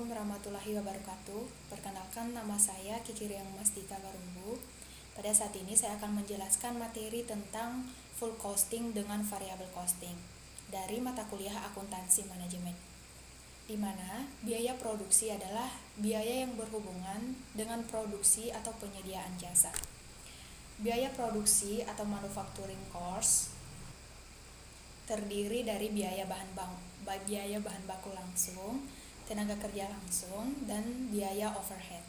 Assalamualaikum warahmatullahi wabarakatuh. Perkenalkan, nama saya Kiki Riang Masdita Barumbu. Pada saat ini saya akan menjelaskan materi tentang full costing dengan variable costing dari mata kuliah akuntansi manajemen, di mana biaya produksi adalah biaya yang berhubungan dengan produksi atau penyediaan jasa. Biaya produksi atau manufacturing cost terdiri dari biaya bahan baku langsung, tenaga kerja langsung, dan biaya overhead.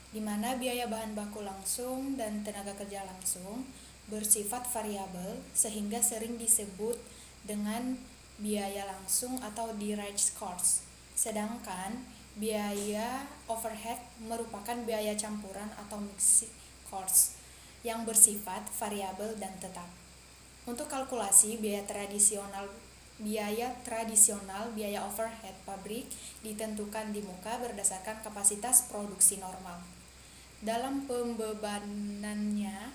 Di mana biaya bahan baku langsung dan tenaga kerja langsung bersifat variabel sehingga sering disebut dengan biaya langsung atau direct cost. Sedangkan biaya overhead merupakan biaya campuran atau mixed cost yang bersifat variabel dan tetap. Untuk kalkulasi biaya tradisional biaya overhead pabrik ditentukan di muka berdasarkan kapasitas produksi normal. Dalam pembebanannya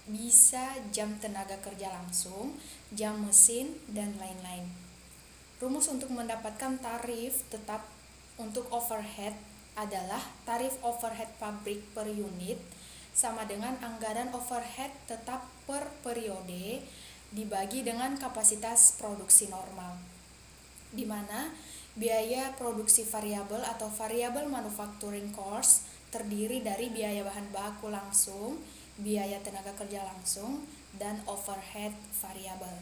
bisa jam tenaga kerja langsung, jam mesin, dan lain-lain. Rumus untuk mendapatkan tarif tetap untuk overhead adalah tarif overhead pabrik per unit sama dengan anggaran overhead tetap per periode dibagi dengan kapasitas produksi normal, di mana biaya produksi variabel atau variable manufacturing cost terdiri dari biaya bahan baku langsung, biaya tenaga kerja langsung, dan overhead variabel.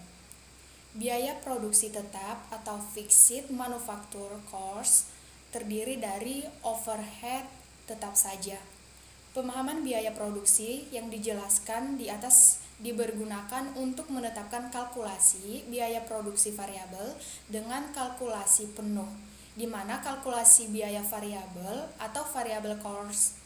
Biaya produksi tetap atau fixed manufacture cost terdiri dari overhead tetap saja. Pemahaman biaya produksi yang dijelaskan di atas dipergunakan untuk menetapkan kalkulasi biaya produksi variabel dengan kalkulasi penuh, di mana kalkulasi biaya variabel atau variable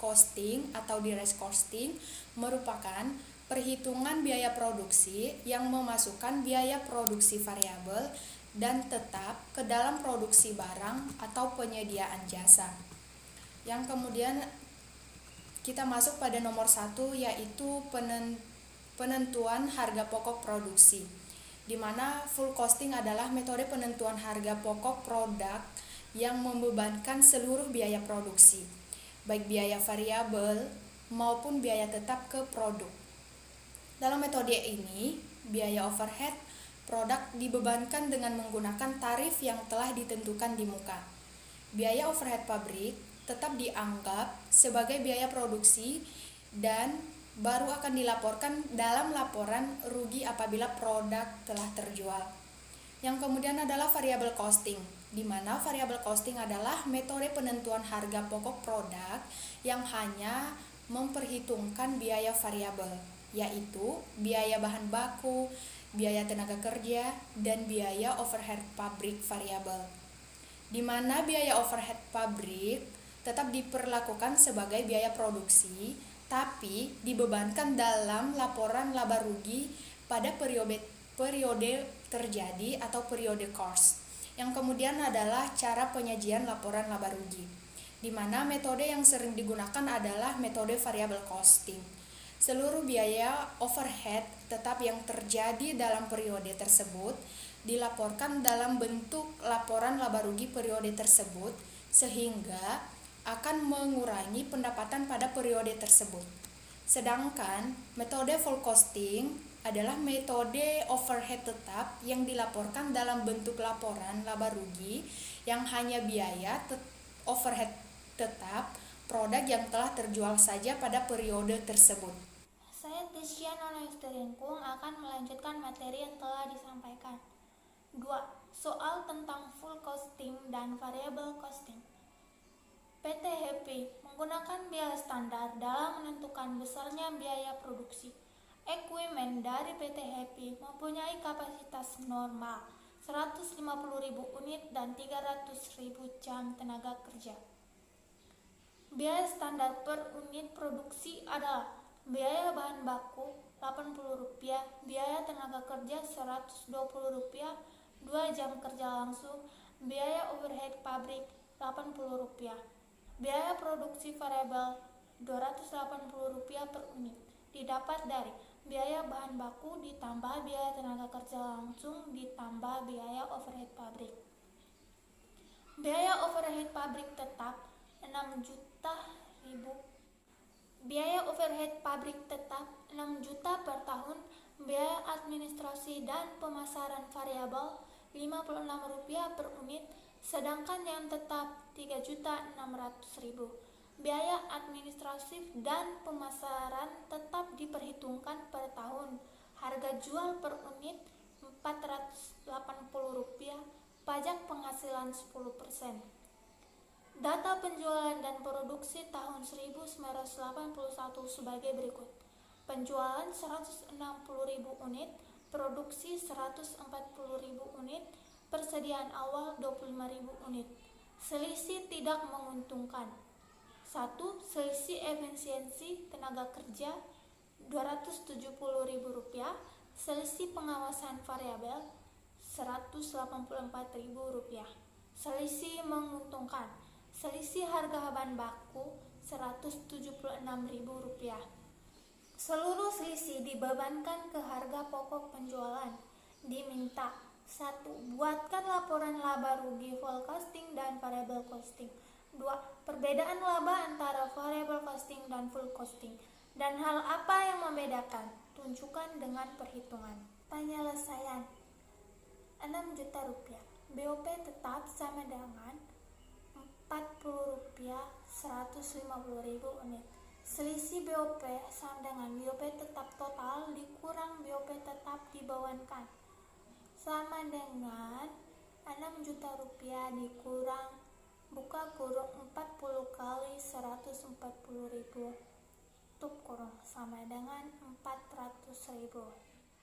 costing atau direct costing merupakan perhitungan biaya produksi yang memasukkan biaya produksi variabel dan tetap ke dalam produksi barang atau penyediaan jasa. Yang kemudian kita masuk pada nomor 1, yaitu penentuan harga pokok produksi, di mana full costing adalah metode penentuan harga pokok produk yang membebankan seluruh biaya produksi, baik biaya variabel maupun biaya tetap ke produk. Dalam metode ini, biaya overhead produk dibebankan dengan menggunakan tarif yang telah ditentukan di muka. Biaya overhead pabrik tetap dianggap sebagai biaya produksi dan baru akan dilaporkan dalam laporan rugi apabila produk telah terjual. Yang kemudian adalah variable costing, di mana variable costing adalah metode penentuan harga pokok produk yang hanya memperhitungkan biaya variabel, yaitu biaya bahan baku, biaya tenaga kerja, dan biaya overhead pabrik variabel. Di mana biaya overhead pabrik tetap diperlakukan sebagai biaya produksi, tapi dibebankan dalam laporan laba rugi pada periode terjadi atau periode cost. Yang kemudian adalah cara penyajian laporan laba rugi, di mana metode yang sering digunakan adalah metode variable costing. Seluruh biaya overhead tetap yang terjadi dalam periode tersebut dilaporkan dalam bentuk laporan laba rugi periode tersebut, sehingga akan mengurangi pendapatan pada periode tersebut. Sedangkan metode full costing adalah metode overhead tetap yang dilaporkan dalam bentuk laporan laba rugi yang hanya biaya overhead tetap produk yang telah terjual saja pada periode tersebut. Saya Tiziana Historinkung akan melanjutkan materi yang telah disampaikan. 2. Soal tentang full costing dan variable costing. PT Happy menggunakan biaya standar dalam menentukan besarnya biaya produksi. Ekuimen dari PT Happy mempunyai kapasitas normal 150.000 unit dan 300.000 jam tenaga kerja. Biaya standar per unit produksi adalah biaya bahan baku Rp80, biaya tenaga kerja Rp120, 2 jam kerja langsung, biaya overhead pabrik Rp80. Biaya produksi variabel Rp280 per unit didapat dari biaya bahan baku ditambah biaya tenaga kerja langsung ditambah biaya overhead pabrik. Biaya overhead pabrik tetap 6 juta Biaya overhead pabrik tetap 6 juta per tahun. Biaya administrasi dan pemasaran variabel Rp56 per unit, sedangkan yang tetap Rp3.600.000. Biaya administratif dan pemasaran tetap diperhitungkan per tahun. Harga jual per unit Rp480, pajak penghasilan 10%. Data penjualan dan produksi tahun 1981 sebagai berikut. Penjualan 160.000 unit, produksi 140.000 unit, persediaan awal 25.000 unit. Selisih tidak menguntungkan. 1. Selisih efisiensi tenaga kerja Rp270.000. Selisih pengawasan variabel Rp184.000. Selisih menguntungkan. Selisih harga bahan baku Rp176.000. Seluruh selisih dibebankan ke harga pokok penjualan. Diminta 1. Buatkan laporan laba rugi full costing dan variable costing. 2. Perbedaan laba antara variable costing dan full costing. Dan hal apa yang membedakan? Tunjukkan dengan perhitungan. Penyelesaian. Rp6 juta. BOP tetap sama dengan Rp40, 150.000 unit. Selisih BOP sama dengan BOP tetap total dikurang BOP tetap dibebankan, sama dengan Rp6 juta dikurang buka kurung 40 kali 140.000 tutup kurung sama dengan 400.000.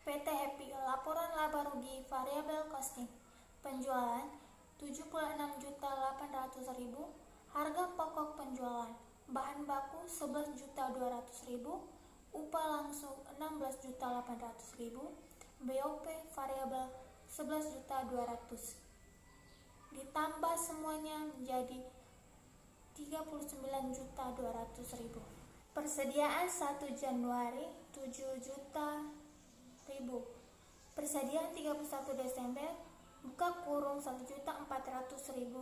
PT Happy, laporan laba rugi variable costing. Penjualan Rp76.800.000. Harga pokok penjualan bahan baku Rp11.200.000. Upah langsung Rp16.800.000. BOP variabel Rp11.200.000. Ditambah semuanya menjadi Rp39.200.000. Persediaan 1 Januari Rp7.000.000. Persediaan 31 Desember buka kurung Rp1.400.000.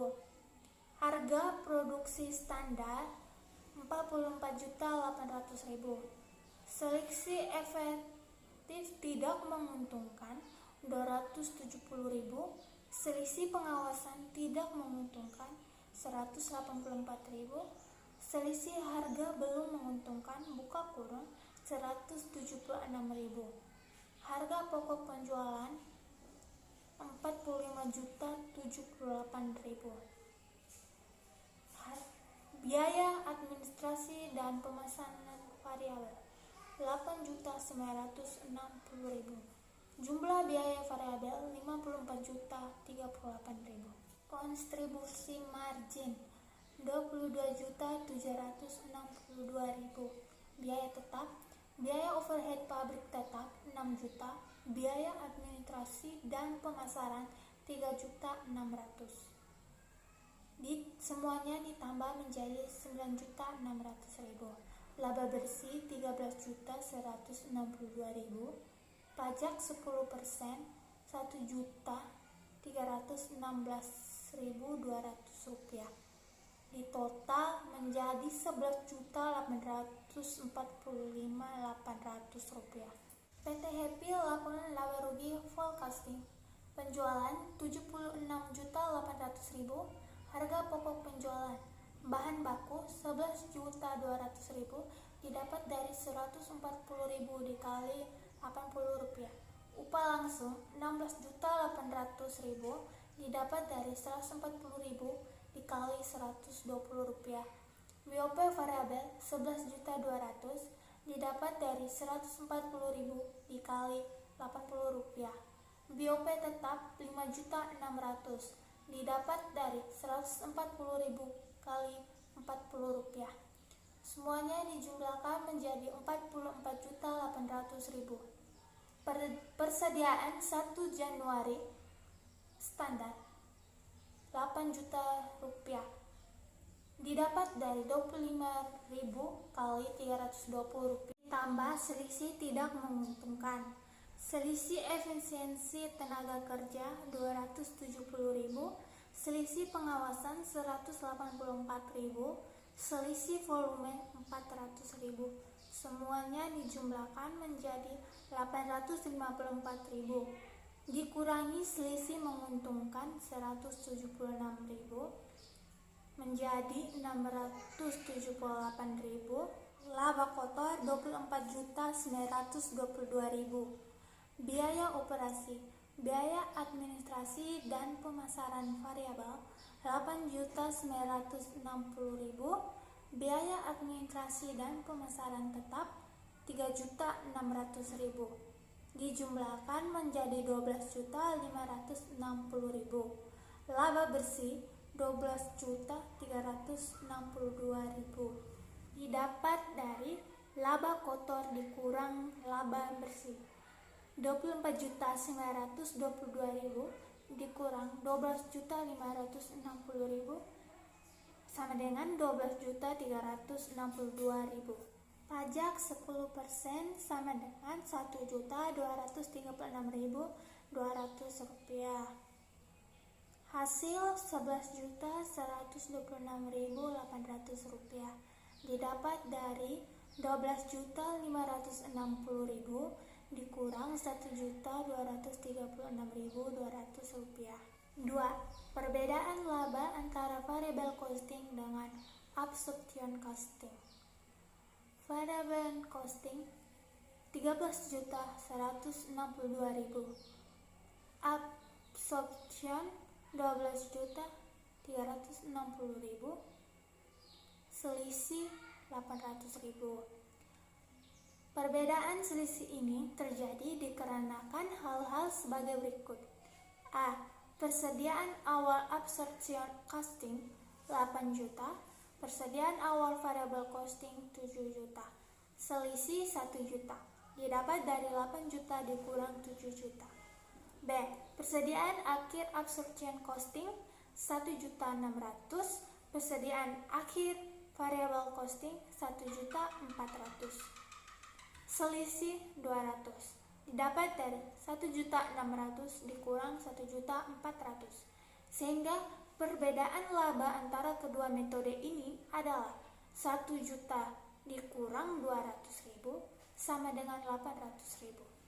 Harga produksi standar Rp44.800.000. Selisih efektif tidak menguntungkan Rp270.000. Selisih pengawasan tidak menguntungkan Rp184.000. Selisih harga belum menguntungkan buka kurung Rp176.000. Harga pokok penjualan Rp45.078.000. Biaya administrasi dan pemasaran variabel Rp8.960.000. Jumlah biaya variabel Rp54.038.000. Kontribusi margin Rp22.762.000. Biaya tetap. Biaya overhead pabrik tetap Rp6 juta. Biaya administrasi dan pemasaran Rp3.600.000. Semuanya ditambah menjadi Rp9.600.000. Laba bersih Rp13.162.000. Pajak 10% Rp1.316.200. Di total menjadi Rp11.845.800. PT Happy, laporan laba rugi full costing. Penjualan Rp76.800.000. Harga pokok penjualan bahan baku Rp11.200.000 didapat dari Rp140.000 dikali Rp80. Upah langsung Rp16.800.000 didapat dari Rp140.000 dikali Rp120. BOP variabel Rp11.200.000 didapat dari Rp140.000 dikali Rp80. BOP tetap Rp5.600.000 didapat dari Rp140.000 kali Rp40. Semuanya dijumlahkan menjadi Rp44.800.000. Persediaan 1 Januari standar Rp8 juta didapat dari Rp25.000 kali Rp320 tambah selisih tidak menguntungkan. Selisih efisiensi tenaga kerja Rp270.000. selisih pengawasan 184.000, selisih volume 400.000. Semuanya dijumlahkan menjadi 854.000. Dikurangi selisih menguntungkan 176.000 menjadi 678.000. Laba kotor 24.922.000. Biaya operasi, biaya administrasi dan pemasaran variabel 8.960.000. Biaya administrasi dan pemasaran tetap 3.600.000. Dijumlahkan menjadi 12.560.000. Laba bersih 12.362.000 didapat dari laba kotor dikurang laba bersih. 24.922.000 dikurang 12.560.000 sama dengan 12.362.000. Pajak 10% sama dengan 1.236.200 rupiah. Hasil 11.126.800 rupiah didapat dari 12.560.000 dikurang 1.236.200 rupiah. 2. Perbedaan laba antara variable costing dengan absorption costing. Variable costing 13.162.000, absorption 12.360.000, selisih 800.000. Perbedaan selisih ini terjadi dikarenakan hal-hal sebagai berikut. A. Persediaan awal absorption costing 8 juta, persediaan awal variable costing 7 juta, selisih 1 juta, didapat dari 8 juta dikurang 7 juta. B. Persediaan akhir absorption costing 1.600.000, persediaan akhir variable costing 1.400.000, selisih 200, didapat dari 1.600.000 dikurang 1.400.000, sehingga perbedaan laba antara kedua metode ini adalah 1 juta dikurang 200.000 sama dengan 800.000.